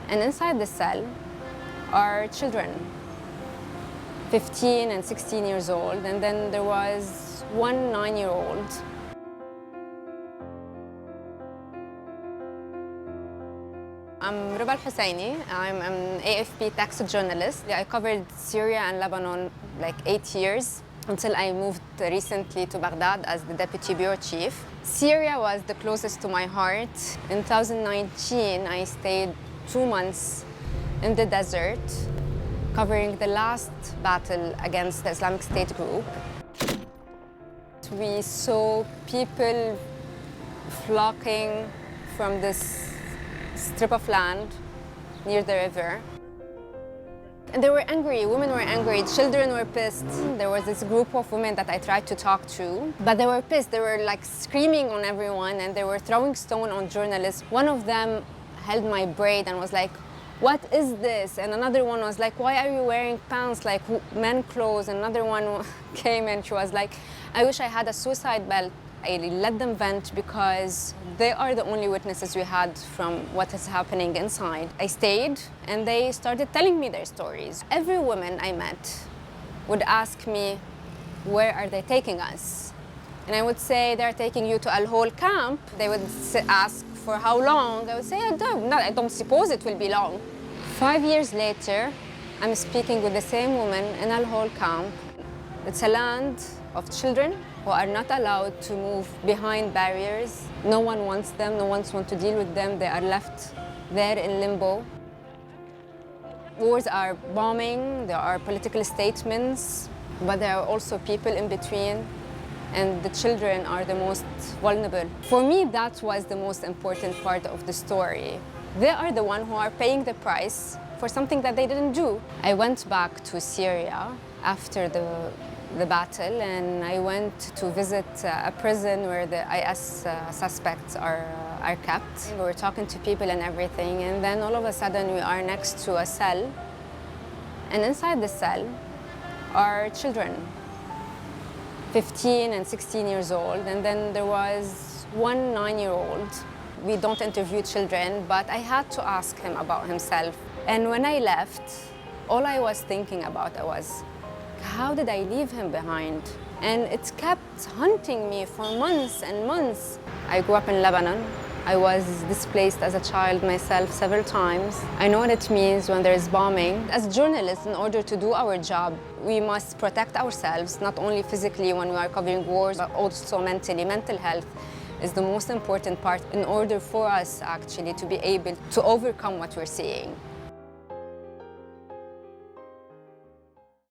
And inside the cell are children, 15 and 16 years old, and then there was one 9-year-old. I'm Roba El Husseini. I'm an AFP tax journalist. I covered Syria and Lebanon like 8 years until I moved recently to Baghdad as the deputy bureau chief. Syria was the closest to my heart. In 2019, I stayed 2 months in the desert, covering the last battle against the Islamic State group. We saw people flocking from this strip of land near the river. And they were angry, women were angry, children were pissed. There was this group of women that I tried to talk to, but they were pissed. They were like screaming on everyone and they were throwing stone on journalists. One of them held my braid and was like, "What is this?" And another one was like, "Why are you wearing pants like men clothes?" And another one came and she was like, "I wish I had a suicide belt." I let them vent because they are the only witnesses we had from what is happening inside. I stayed and they started telling me their stories. Every woman I met would ask me, "Where are they taking us?" And I would say, "They're taking you to Al Hol camp." They would ask for how long. I would say, I don't suppose it will be long. 5 years later, I'm speaking with the same woman in Al Hol camp. It's a land of children who are not allowed to move behind barriers. No one wants them, no one wants to deal with them. They are left there in limbo. Wars are bombing, there are political statements, but there are also people in between, and the children are the most vulnerable. For me, that was the most important part of the story. They are the ones who are paying the price for something that they didn't do. I went back to Syria after the battle, and I went to visit a prison where the IS suspects are kept. We were talking to people and everything, and then all of a sudden we are next to a cell, and inside the cell are children, 15 and 16 years old, and then there was one 9-year-old. We don't interview children, but I had to ask him about himself. And when I left, all I was thinking about was, how did I leave him behind? And it kept haunting me for months and months. I grew up in Lebanon. I was displaced as a child myself several times. I know what it means when there is bombing. As journalists, in order to do our job, we must protect ourselves, not only physically when we are covering wars, but also mentally. Mental health is the most important part in order for us actually to be able to overcome what we're seeing.